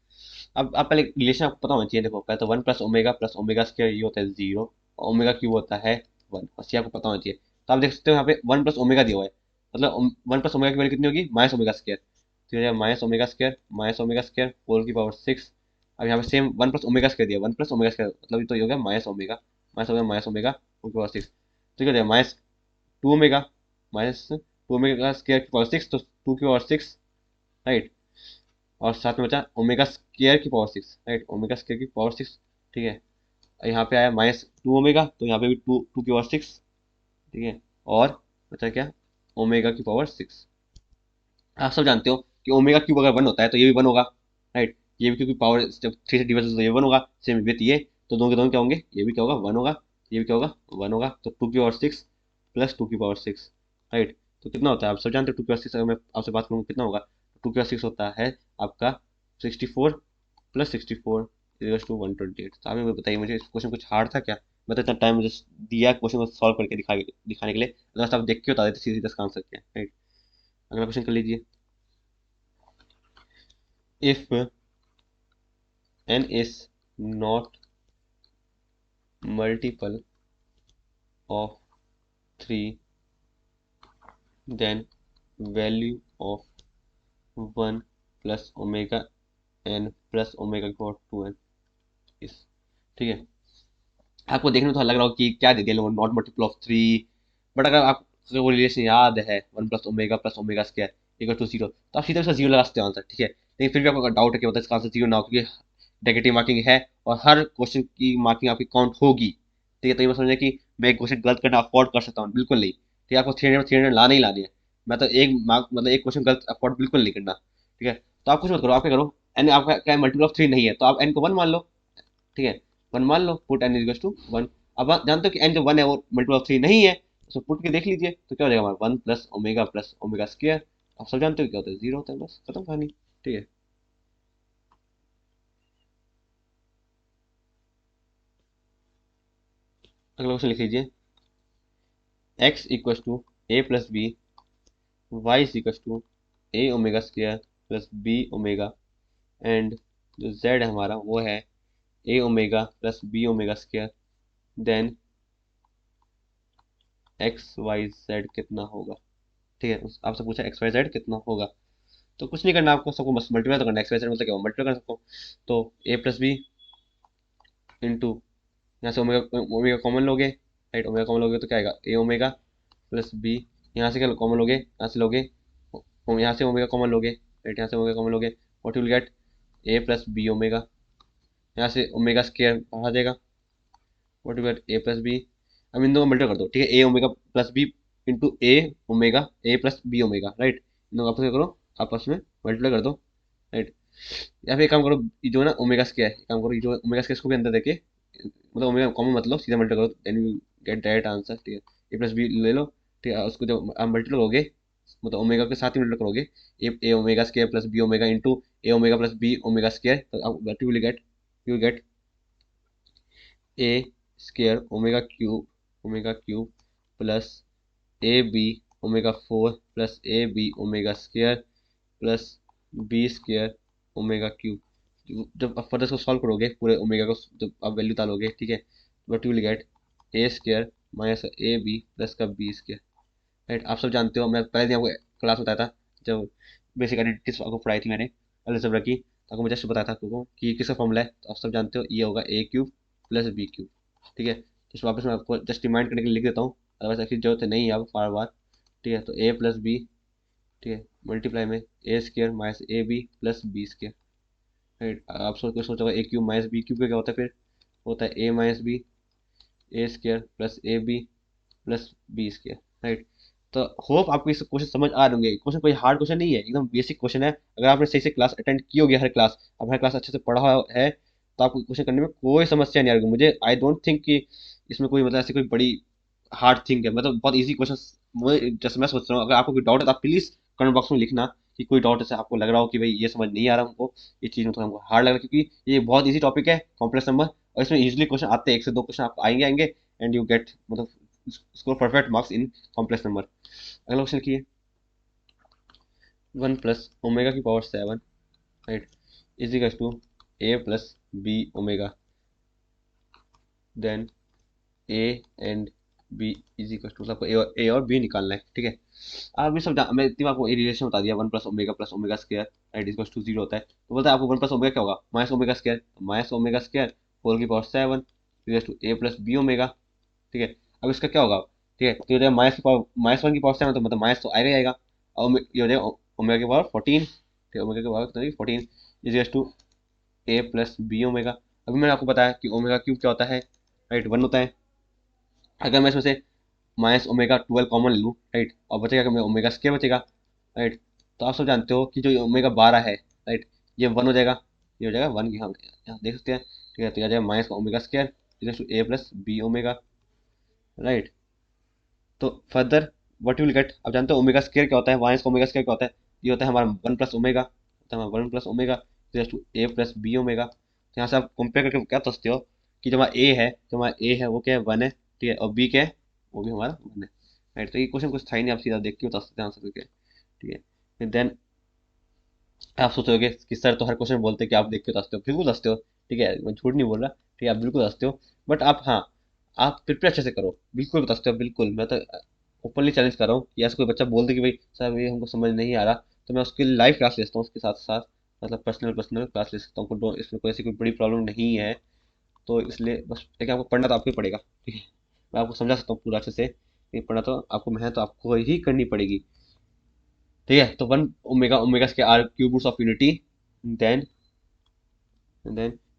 अब आप पहले रिलेशन आपको पता होना चाहिए। देखो पहले तो 1 प्लस ओमेगा स्क्वायर ये होता है 0 और ओमेगा क्यूब होता है 1, बस ये आपको पता होना चाहिए। तो आप देख सकते हो यहाँ पे 1 प्लस ओमेगा दिया हुआ है, मतलब 1 प्लस ओमेगा की वैल्यू कितनी होगी माइनस ओमेगा स्क्वायर, तो ये माइनस ओमेगा स्क्वायर होल की पावर 6। अब यहाँ पे सेम 1 प्लस ओमेगा स्क्वायर दिया, 1 प्लस ओमेगा स्क्वायर मतलब तो ये हो गया माइनस ओमेगा होल की पावर 6। तो क्या दिया minus 2 omega minus 2 omega square की पावर 6, तो 2 की पावर 6, राइट। और साथ में बचा ओमेगा स्क्वायर की पावर 6, राइट, ओमेगा स्क्वायर की पावर 6। ठीक है, यहाँ पे आया माइनस 2 ओमेगा, तो यहाँ पे भी 2 की पावर 6। ठीक है, और बचा क्या ओमेगा की पावर 6। आप सब जानते हो कि ओमेगा क्यूब अगर 1 होता है तो ये भी 1 होगा, राइट। ये भी क्योंकि पावर जब 3 से डिवाइड तो ये 1 होगा, सेम विथ ये, तो दोनों के दोनों क्या होंगे, ये भी क्या होगा 1 होगा, ये भी क्या होगा 1 होगा। तो 2 की पावर 6 प्लस 2 की पावर 6, राइट। तो कितना होता है आप सब जानते हो, 2 की पावर 6 अगर मैं आपसे बात करूँ कितना होगा, 2 की पावर 6 होता है आपका 64 प्लस 64 इक्वल्स टू 128। तो आप ये बताइए मुझे, इस क्वेश्चन कुछ हार्ड था क्या? मैं तो इतना टाइम मुझे दिया क्वेश्चन को सॉल्व करके दिखाने के लिए, अगर आप देख के बता देते सीधे इसका आंसर क्या है, राइट। अगला क्वेश्चन कर लीजिए। if n is not multiple of 3 then value of 1 plus omega n plus omega power 2n is। ठीक है, आपको देखने में तो लग रहा हो कि क्या दे दिया लोगों नॉट मल्टीपल ऑफ 3, बट अगर आपको वो रिलेशन याद है 1 plus omega square equal to 0, तो आप सीधे उसका 0 लगा सकते हो आंसर। ठीक है, लेकिन फिर भी आपको डाउट है कि मतलब इसका आंसर 0 ना हो, क्योंकि नेगेटिव मार्किंग है और हर क्वेश्चन की मार्किंग आपकी काउंट होगी। ठीक है, तो ये मत समझिए कि मैं एक क्वेश्चन गलत करना अफोर्ड कर सकता हूँ, बिल्कुल नहीं। ठीक है, आपको 300 लाना ही लानी है। मैं तो एक मार्क मतलब एक क्वेश्चन गलत अफोर्ड बिल्कुल नहीं करना। ठीक है, तो आप कुछ मत करो, आप क्या करो, एन आपका क्या मल्टीपल ऑफ 3 नहीं है तो आप एन को 1 मान लो। ठीक है, 1 मान लो, पुट एन इज टू 1। अब आप जानते हो कि एन जो 1 है वो मल्टीपल ऑफ 3 नहीं है, तो पुट के देख लीजिए तो क्या हो जाएगा हमारा 1 प्लस ओमेगा स्क्वायर। आप सब जानते हो क्या होता है 0 होता है, बस खत्म कहानी। ठीक है, अगला क्वेश्चन लिख लीजिए। x equals to A plus B, Y is equals to A omega square plus B omega, and जो z है हमारा वो है ए omega plus B omega square, then X Y Z कितना होगा। ठीक है, आपसे पूछा एक्स वाई जेड कितना होगा, तो कुछ नहीं करना आपको, सबको बस मल्टीप्लाई तो करना है। एक्स वाई जेड मतलब क्या मल्टीप्लाई कर सकते हो, तो ए प्लस बी इंटू यहाँ से ओमेगा ओमेगा कॉमन लोगे, राइट, ओमेगा कॉमन लोगे तो क्या आएगा ए ओमेगा प्लस बी, यहाँ से क्या कॉमन लोगे, यहाँ से लोगे यहाँ से ओमेगा कॉमन लोगे, राइट, यहाँ से ओमेगा कॉमन लोगे, what will get a plus B omega, यहाँ से ओमेगा स्क्वायर बाहर जाएगा, what will get a plus b. अब इन दोनों को मल्टीप्लाई कर दो। ठीक है, ए omega plus b into A omega, a plus B omega, right, इन दोनों आपस में करो, आपस में मल्टीप्लाई कर दो, राइट। या फिर एक काम करो, ये जो ना ओमेगा स्क्वायर, एक काम करो ये जो ओमेगा स्क्वायर इसको भी अंदर देके मतलब ओमेगा कॉमन मतलब सीधा मल्टीप्लाई करो, then you get direct answer. ठीक है, ए प्लस बी ले लो। ठीक है, उसको जब आप मल्टीप्लाई करोगे मतलब ओमेगा के साथ ही मल्टीप्लाई करोगे, A omega square plus B omega into A omega plus B omega square, तो आप what you will get A square omega cube plus A B omega 4 plus A B omega square plus B square omega cube. जब आप further इसको solve करोगे पूरे omega को, जब आप वैल्यू डालोगे, ठीक है, what you will get A square minus A B plus का बी स्क्वायर, राइट। आप सब जानते हो, मैं पहले दिन आपको क्लास बताया था जब बेसिक आइडेंटिटीज आपको पढ़ाई थी मैंने अलजेब्रा की, तो आपको मैं जस्ट बताया था आपको कि ये किसका फॉर्मूला है, तो आप सब जानते हो ये होगा A cube plus B cube. ठीक है, तो इस वापस मैं आपको जस्ट रिमाइंड करने के लिए लिख देता हूँ, अदरवाइज ऐसी जरूरत नहीं है अब बार बार। ठीक है, तो ए प्लस बी, ठीक है, मल्टीप्लाई में A square minus A B plus B square, right. आप सोचा होगा A cube minus B cube का क्या होता है, फिर होता है A minus B A square plus A B plus B square, right. तो होप आपको इस क्वेश्चन समझ आ रहे होंगे। क्वेश्चन कोई हार्ड क्वेश्चन नहीं है, एकदम बेसिक क्वेश्चन है। अगर आपने सही से क्लास अटेंड की होगी, हर क्लास आप हर क्लास अच्छे से पढ़ा है, तो आपको क्वेश्चन करने में कोई समस्या नहीं आएगी। मुझे आई डोंट थिंक कि इसमें कोई मतलब ऐसी कोई बड़ी हार्ड थिंग है, मतलब बहुत इजी क्वेश्चन। मुझे जैसे मैं सोच रहा हूँ, अगर आपको कोई डाउट है तो आप प्लीज कमेंट बॉक्स में लिखना कि कोई डाउट ऐसे आपको लग रहा हो कि भाई ये समझ नहीं आ रहा हमको, ये चीज़ में थोड़ा हमको हार्ड लग रहा है, क्योंकि ये बहुत इजी टॉपिक है, कॉम्प्लेक्स नंबर, और इसमें इजीली क्वेश्चन आते हैं, एक से दो क्वेश्चन आपको आएंगे आएंगे, एंड यू गेट मतलब score perfect marks in complex number. अगला क्वेश्चन लिखिए। 1 + ω⁴ right is equal to a + b ω, then a and b is equal to, आपको ए और बी निकालना है, ठीक है। आप भी सब मैं इतनी आपको ये रिलेशन बता दिया, 1 + ω + ω² राइट इज इक्वल टू 0 होता है। तो बोलता है आपको 1 + ω क्या होगा, -ω², -ω² इज टू a + b ω, ठीक है। अब इसका क्या होगा, ठीक है, तो ये हो जाएगा -1 की पावर 7, तो मतलब माइनस तो आएगा ही आएगा। और ये हो जाएगा ω की पावर 14, ठीक है, ω की power 14 is to a + b ω। अभी मैंने आपको बताया कि ω³ क्या होता है, राइट 1 होता है। अगर मैं इसमें से -ω12 कॉमन लूँ, राइट, और बचेगा कि मैं ω² बचेगा, राइट। तो आप सब जानते हो कि जो ω12 है, राइट, ये 1 हो जाएगा, ये हो जाएगा 1 की, हम यहाँ देख सकते हैं, ठीक है। तो ये आ जाएगा -ω² is to a + b ω, right. तो further what you will get, अब जानते हो ω² क्या होता है, -ω² क्या होता है, ये होता है हमारा 1 + ω, होता है हमारा 1 + ω इज टू a + b ω। तो यहाँ से आप कंपेयर करके क्या सोचते हो कि जो हमारा ए है वो क्या है, 1 है, ठीक है, और बी क्या है, वो भी हमारा 1 है, राइट। तो ये क्वेश्चन कुछ था ही नहीं, आप सीधा देख के बता सकते हैं आंसर करके, ठीक है। फिर देन आप सोचोगे कि सर तो हर क्वेश्चन बोलते हैं कि आप देख के हंसते हो, बिल्कुल हंसते हो, ठीक है, मैं झूठ नहीं बोल रहा, ठीक है, आप बिल्कुल हंसते हो। बट आप, हाँ, आप प्रिपेयर अच्छे से करो, बिल्कुल हंसते हो, बिल्कुल। मैं तो ओपनली चैलेंज कर रहा हूँ कि ऐसा कोई बच्चा बोल दे कि भाई सर ये हमको समझ नहीं आ रहा, तो मैं उसके लाइव क्लास ले सकता हूँ, उसके साथ साथ मतलब पर्सनल पर्सनल क्लास ले सकता हूँ, इसमें कोई ऐसी कोई बड़ी प्रॉब्लम नहीं है। तो इसलिए बस एक आपको पढ़ना तो आपको ही पड़ेगा, ठीक है। मैं आपको समझा सकता हूँ पूरा अच्छे से, नहीं पढ़ना तो आपको, मेहनत तो आपको ही करनी पड़ेगी, ठीक है। तो 1 ω के are cube roots of unity, then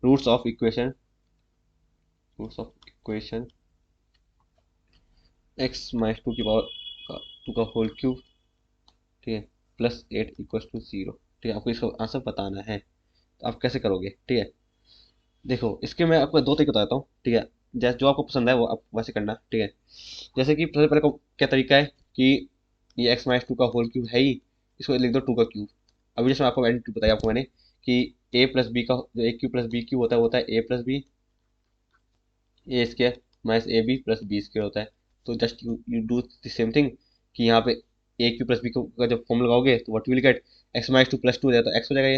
roots of equation, roots of equation x-2 की पावर 2 का होल क्यूब, ठीक है, +8 इक्वल्स टू 0, ठीक है। आपको इसका आंसर बताना है, तो आप कैसे करोगे, ठीक है। देखो इसके मैं आपको दो तरीके बताता हूँ, ठीक है, जैसे जो आपको पसंद है वो आप वैसे करना, ठीक है। जैसे कि सबसे पहले क्या तरीका है कि ये x-2 का होल क्यूब है ही, इसको लिख दो 2 का क्यूब। अभी जैसे आपको मैंने बताया आपको मैंने कि a + b का जो a³ + b³ होता है, वो होता है a+b² -ab + b² होता है। तो just you do the same thing कि यहाँ पे a³ + b का जब फॉर्म लगाओगे तो व्हाट विल गेट, x-2 हो जाएगा तो x हो जाएगा ये,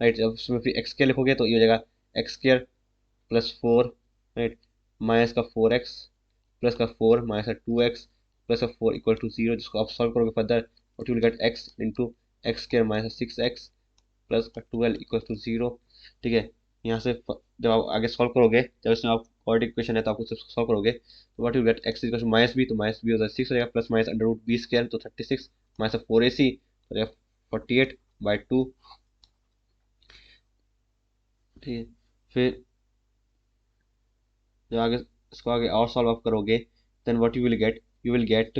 राइट। जब उसमें फिर x² लिखोगे तो ये हो जाएगा x² + 4, right, -4x +4 -2x +4 equal to 0, जिसको आप सॉल्व करोगे further, what will get x into x² -6x +12 equal to 0, ठीक है। यहाँ से जब आप आगे सॉल्व करोगे, जब इसमें आप क्वाड्रेटिक इक्वेशन है तो आप उससे सॉल्व करोगे, तो what will get x equal to -b, तो -b हो जाएगा 6 हो जाएगा, प्लस माइनस √b² तो 36 -4ac हो जाएगा 48/2, ठीक है। फिर जब आगे इसको आगे और सॉल्व अप करोगे, then what you will get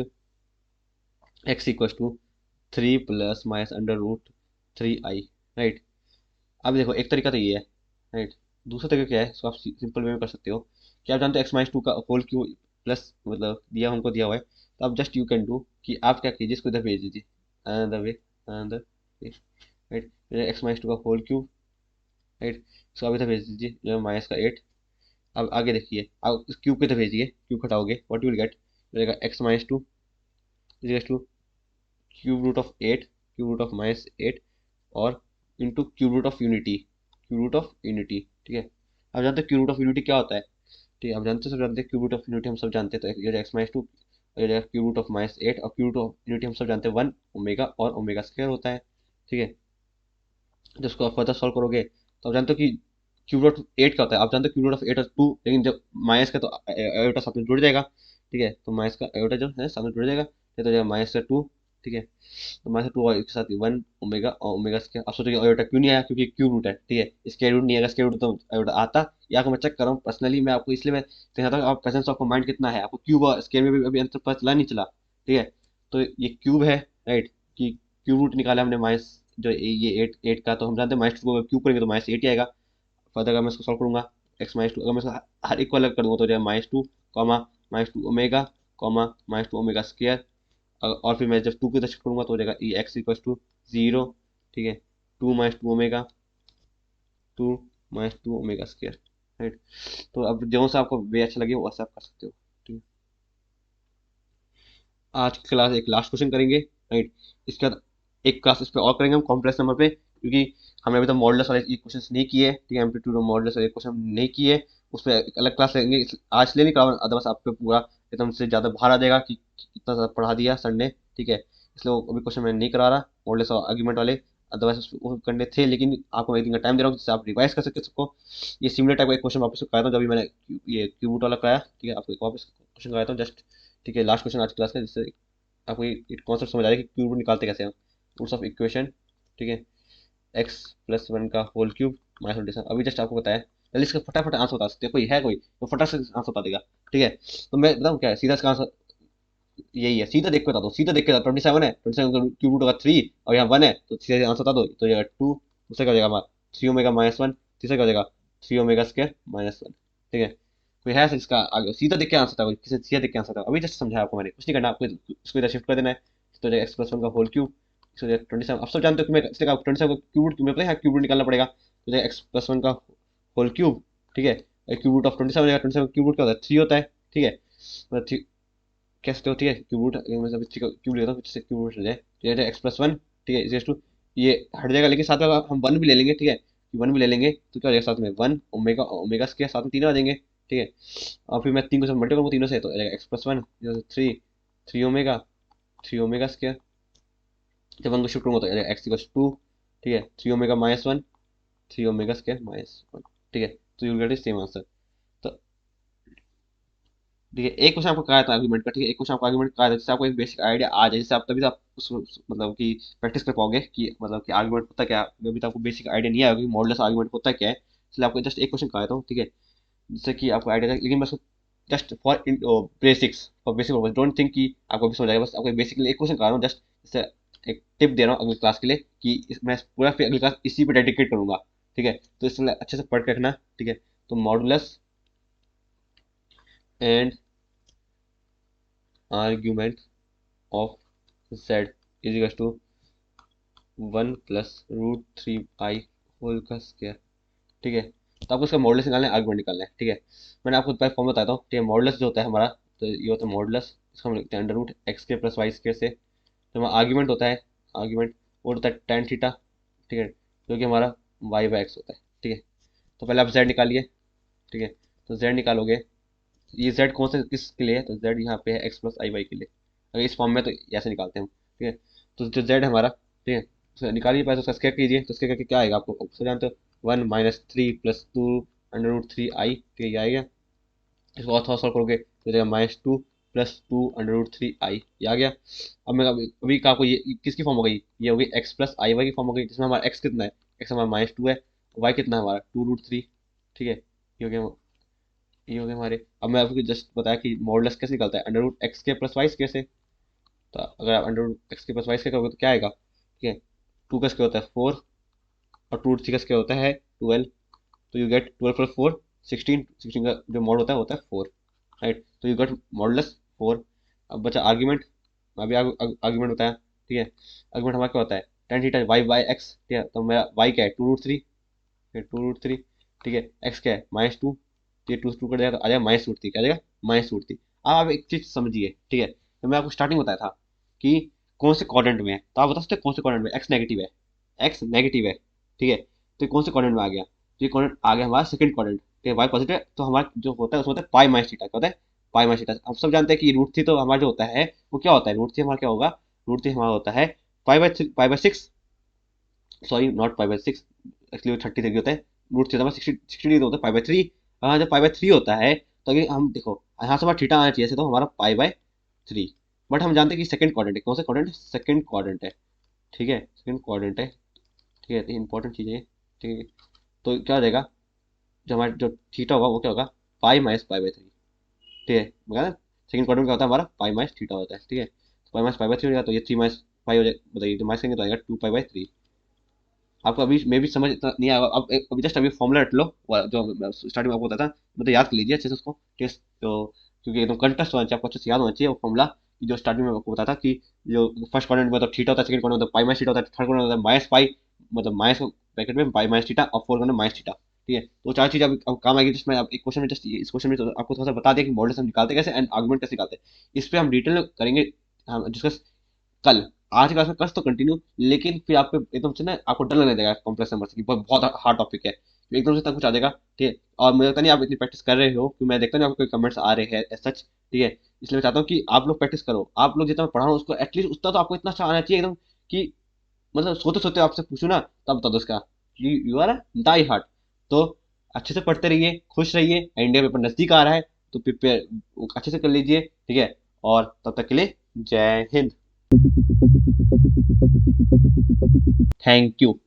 x equal to 3 + -√3i, right. अब देखो एक तरीका तो ये है, राइट। दूसरा तरीका क्या है, इसको आप सिंपल वे में कर सकते हो कि आप जानते हो x-2 का होल क्यूब प्लस मतलब दिया हमको दिया हुआ है, तो आप जस्ट यू कैन डू कि आप क्या कीजिए, इसको इधर भेज दीजिए, another way, another way, right. x-2 का होल क्यूब, राइट, इसको आप इधर भेज दीजिए, जो -8। अब आगे देखिए, आप इस क्यूब को इधर भेजिए, क्यूब हटाओगे, व्हाट यू विल गेट, रहेगा x-2 is to cube root of 8, cube root of -8, और into cube root of unity, ठीक है। आप जानते हो क्यूब रूट ऑफ यूनिटी क्या होता है, ठीक है, आप जानते हो, सब जानते हैं क्यूब रूट ऑफ यूनिटी, हम सब जानते हैं। तो ये x-2 ये क्यूब रूट ऑफ -8, और क्यूब रूट ऑफ यूनिटी हम सब जानते हैं 1 और ω² होता है, ठीक है। जिसको आप फर्दर सॉल्व करोगे तो आप जानते हो कि क्यूब रूट 8 का होता है, आप जानते हो क्यूब रूट ऑफ 8 और 2, लेकिन जब माइनस का तो आयोटा साथ में जुड़ जाएगा, ठीक है। तो माइनस का आयोटा जो है साथ में जुड़ जाएगा, ये तो जाएगा -2, ठीक है। तो -2 और एक साथ 1 और ω²। अब सोचोगे आयोटा क्यों नहीं आया, क्योंकि क्यूब रूट है, ठीक है, स्क्वायर रूट नहीं आएगा, स्क्वायर रूट तो आयोटा आता। या आपको मैं चेक कर रहा हूँ पर्सनली, मैं आपको इसलिए मैं चाहता हूँ आप प्रेजेंस ऑफ माइंड कितना है, आपको क्यूब और स्क्वायर में भी अभी अंतर पता चला नहीं चला, ठीक है। तो ये क्यूब है, राइट, कि क्यूब रूट निकाला हमने माइनस जो ये एट एट का, तो हम जानते हैं माइनस टू को क्यूब करेंगे तो माइनस एट ही आएगा। फर्दर अगर मैं इसको सॉल्व करूंगा एक्स माइनस टू, अगर मैं इसको हर एक को अलग कर दूंगा तो हो जाएगा minus two comma minus two omega comma minus two omega square, और फिर मैं जब टू की तरफ शिफ्ट करूंगा तो हो जाएगा e x equal to zero, ठीक है, two minus two omega, two minus two omega square, right. तो अब जो सा आपको वे अच्छा लगे वैसा आप कर सकते हो, ठीक है। आज की क्लास एक लास्ट क्वेश्चन करेंगे, राइट। इसके बाद एक क्लास इस पे और करेंगे हम कॉम्प्लेक्स नंबर पे, क्योंकि हमने अभी तक मॉडुलस वाले ये क्वेश्चन नहीं किए, ठीक है, एम्पलीट्यूड और मॉडुलस वाले क्वेश्चन नहीं किए। उस पर एक अलग क्लास लेंगे, आज ले नहीं करा, अदरवाइज आप पे पूरा एकदम से ज़्यादा भार आ जाएगा कि इतना ज़्यादा पढ़ा दिया सर ने, ठीक है। इसलिए अभी क्वेश्चन मैं नहीं करा रहा मॉडुलस और आर्ग्यूमेंट वाले, अदरवाइज वो करने थे, लेकिन आपको एक दिन का टाइम दे रहा हूँ जिससे आप रिवाइज कर सकते सबको। ये सिमिलर टाइप का एक क्वेश्चन वापस कराया था जब भी मैंने ये क्यूब रूट वाला कराया, ठीक है, आपको एक वापस क्वेश्चन कराया था जस्ट, ठीक है, लास्ट क्वेश्चन आज क्लास का, जिससे आपको ये कॉन्सेप्ट समझ आ जाएगा कि क्यूब रूट निकालते कैसे हैं, रूट्स ऑफ इक्वेशन, ठीक है, एक्स प्लस वन का whole cube minus twenty seven. अभी जस्ट आपको बताया, जल्दी इसका फटाफट आंसर बता सकते हो, कोई है कोई तो फटाफट से आंसर बता देगा, ठीक है। तो मैं बताऊँ क्या है, सीधा इसका आंसर यही है, सीधा देख के बता दो, सीधा देख के ट्वेंटी सेवन है, ट्वेंटी सेवन का क्यूब रूट होगा थ्री, और यहाँ वन है तो सीधा आंसर बता दो, तो ये टू, दूसरा क्या हो जाएगा हमारा थ्री ओमेगा माइनस वन, तीसरा क्या हो जाएगा three omega square minus one, ठीक है। कोई है इसका आगे सीधा देख के आंसर था, किसी सीधा देख के आंसर था, अभी जस्ट समझाया आपको मैंने, कुछ नहीं करना आपको, इसको इधर शिफ्ट कर देना है, तो एक्स प्लस वन का होल क्यूब, ट्वेंटी सेवन, अब सब जानते हो कि मैं इसलिए ट्वेंटी सेवन का क्यूब रूट मेरे को क्यूब रूट निकालना पड़ेगा, तो एक्स प्लस वन का होल क्यूब, ठीक है, cube root of twenty seven, twenty seven cube root क्या होता है थ्री होता है, ठीक है, मतलब थ्री कैसे होती है क्यूब रूट, मैं सब क्यूब लेता हूँ जिससे क्यूब रूट हो जाए, तो ये एक्स प्लस वन, ठीक है, इज टू ये हट जाएगा, लेकिन साथ में हम वन भी ले लेंगे, ठीक है, वन भी ले लेंगे तो क्या हो जाएगा साथ में वन ओमेगा ओमेगा स्क्वायर, साथ में तीनों आ जाएंगे, ठीक है। और फिर मैं तीन को सब मल्टीप्लाई करूँगा तीनों से, तो आ जाएगा x plus one three, three omega square, जब वन को शिफ्ट करूँगा तो आ जाएगा एक्स इक्वल टू, ठीक है, three omega minus one, three omega square minus one, ठीक है, तो यू गेट सेम आंसर। तो ठीक है, एक क्वेश्चन आपको कहा था आर्गुमेंट का, ठीक है, एक क्वेश्चन आपको आर्गुमेंट कहा था जिससे आपको एक बेसिक आइडिया आ जाए, जिससे आप तभी तो आप मतलब कि प्रैक्टिस कर पाओगे कि मतलब कि आर्गुमेंट होता क्या है। अभी तो आपको बेसिक आइडिया नहीं आएगा कि मॉडुलस आर्गुमेंट होता क्या है, इसलिए आपको जस्ट एक क्वेश्चन कहा था, ठीक है, जिससे कि आपको आइडिया था, लेकिन मैं just for basics, for basic purpose, don't think कि आपको भी समझ आएगा, बस आपको बेसिकली एक क्वेश्चन करा रहा हूँ जस्ट, जैसे एक टिप दे रहा हूँ अगली क्लास के लिए कि मैं पूरा फिर अगली क्लास इसी पे डेडिकेट करूंगा, ठीक है, तो इसलिए अच्छे से पढ़ के रखना, ठीक है। तो modulus and argument of z is equal to one plus root three i whole का स्क्वायर, ठीक है। तो आपको इसका मॉडुलस निकालना है, आर्गुमेंट निकालना है, ठीक है। मैंने आपको पहले फॉर्म बताता हूँ, ठीक है, मॉडुलस जो होता है हमारा, तो ये होता है मॉडुलस, इसको हम लिखते हैं अंडर रूट एक्स के प्लस वाई स्क्वायर से, तो हमारा आर्ग्यूमेंट होता है, आर्ग्यूमेंट वो होता है टेन थीटा, ठीक है, जो कि हमारा वाई बाई एक्स होता है, ठीक है। तो पहले आप जेड निकालिए, ठीक है, तो जेड निकालोगे, ये जेड कौन से किसके लिए है, तो जेड यहाँ पे है एक्स प्लस आई वाई के लिए, अगर इस फॉर्म में तो ऐसे निकालते हैं हम, ठीक है। तो जो जेड है हमारा, ठीक है, तो निकालिए पहले, तो उसका स्क्वायर कीजिए, तो स्क्वायर करके क्या आएगा आपको उसको जानते हो, one minus three plus two under root three i, ठीक है, ये आएगा। इसको और थोड़ा सॉल्व करोगे तो हो जाएगा minus two plus two under root three i, ये आ गया। अब मैं अभी का आपको ये किसकी फॉर्म हो गई, ये हो गई एक्स प्लस आई वाई की फॉर्म हो गई, जिसमें हमारा एक्स कितना है, एक्स हमारा माइनस टू है, वाई कितना है हमारा टू रूट थ्री, ठीक है, ये हो गया, ये हो गए हमारे। अब मैं आपको जस्ट बताया कि मॉडुलस कैसे निकलता है, अंडर रूट एक्स के प्लस वाई स्क्वायर से, तो अगर आप अंडर रूट एक्स के प्लस वाई स्क्वायर करोगे तो क्या आएगा, ठीक है, टू का स्क्वायर होता है फोर, और टू रूट थ्री का स्क्वायर होता है ट्वेल्व, तो you get twelve plus four sixteen, sixteen का जो मॉड होता है फोर, राइट, तो यू गेट मॉडुलस फोर। अब बचा आर्ग्यूमेंट, अभी आर्ग्यूमेंट बताया, ठीक है, आर्ग्यूमेंट हमारा क्या होता है tan theta y by x, ठीक है, तो मेरा वाई क्या है two root three, two root three, ठीक है, एक्स क्या है माइनस टू, ये टू टू कर जाएगा तो आ जाएगा माइनस रूट थ्री, क्या आ जाएगा माइनस रूट थ्री। अब आप एक चीज समझिए, ठीक है, तो मैं आपको स्टार्टिंग बताया था कि कौन से क्वाड्रेंट में है, तो आप बता सकते हैं कौन से क्वाड्रेंट में एक्स नेगेटिव है, एक्स नेगेटिव है, ठीक है, तो ये कौन से क्वाड्रेंट में आ गया, तो ये क्वाड्रेंट आ गया हमारा सेकंड क्वाड्रेंट, ठीक है, वाई पॉजिटिव है, तो हमारा जो होता है उसमें होता है पाई माइनस थीटा, क्या होता है पाई माइनस थीटा। हम सब जानते हैं कि रूट थ्री तो हमारा जो होता है वो क्या होता है, रूट थ्री हमारा क्या होगा, रूट थ्री हमारा होता है pi by three, pi by six, sorry not pi by six, actually thirty तक होता है, रूट थ्री हमारा सिक्सटी सिक्सटी तो होता है पाई बाई थ्री। हाँ जब पाई बाई थ्री होता है तो अगर हम देखो यहाँ से हमारा थीटा आना चाहिए, तो हमारा पाई बाई थ्री, बट हम जानते हैं कि सेकंड क्वाड्रेंट है, कौन सा क्वाड्रेंट, सेकंड क्वाड्रेंट है, ठीक है, सेकंड क्वाड्रेंट है, ठीक है, इंपॉर्टेंट चीज़ है, ठीक है। तो क्या हो जाएगा, जो हमारा जो थीटा होगा वो क्या होगा pi minus pi by three, ठीक है, मगर सेकंड क्वाड्रेंट क्या होता है हमारा पाई माइनस थीटा होता है, ठीक है। Pi minus pi by three हो जाएगा, तो ये 3 - 5 हो जाएगा, बताइए तो माइनस करेंगे तो आएगा 2 पाई बाई 3। आपको अभी मे भी समझ इतना नहीं आएगा, अब अभी जस्ट अभी फॉर्मूला रट लो, जो स्टार्टिंग में आपको बताया था, मतलब याद कर लीजिए अच्छे से उसको, टेस्ट तो, क्योंकि एकदम कंटेस्ट होना चाहिए आपको, अच्छे से याद होना चाहिए वो फॉर्मूला, कि जो स्टार्टिंग में आपको बताया था कि जो फर्स्ट क्वाड्रेंट में मतलब थीटा होता है, सेकंड क्वाड्रेंट में पाई माइनस थीटा होता है, थर्ड क्वाड्रेंट में होता है माइनस पाई, मतलब माइनस ब्रैकेट में पाई माइनस थीटा, और फोर्थ क्वाड्रेंट में माइनस थीटा। ठीक है, तो चार चीज अब काम आएगी। जस्ट मैं अब एक क्वेश्चन में, जस्ट इस क्वेश्चन में तो आपको थोड़ा सा बता दिया कि मॉडल्स हम निकालते कैसे एंड आर्गुमेंट कैसे निकालते हैं। इस पे हम डिटेल में करेंगे, हम डिस्कस कल। आज की क्लास में कर तो कंटिन्यू, लेकिन फिर आपको एकदम से ना आपको डर लगने देगा कॉम्प्लेक्स नंबर से, कि बहुत हार्ड टॉपिक है, फिर एकदम से इतना कुछ आ जाएगा। ठीक है, और मुझे लगता नहीं आप इतनी प्रैक्टिस कर रहे हो, क्योंकि मैं देखता नहीं आपको कोई कमेंट्स आ रहे हैं सच। ठीक है, इसलिए मैं चाहता हूँ कि आप लोग प्रैक्टिस करो, आप लोग जितना मैं पढ़ा रहा हूँ उसको एटलीस्ट उतना तो आपको इतना अच्छा आना चाहिए एकदम, कि मतलब सोते सोते आपसे पूछूं ना तब बता दो उसका, यू आर डाई हार्ड। तो अच्छे से पढ़ते रहिए, खुश रहिए, इंडिया पेपर नजदीक आ रहा है, तो प्रिपेयर अच्छे से कर लीजिए। ठीक है, और तब तक के लिए जय हिंद, थैंक यू।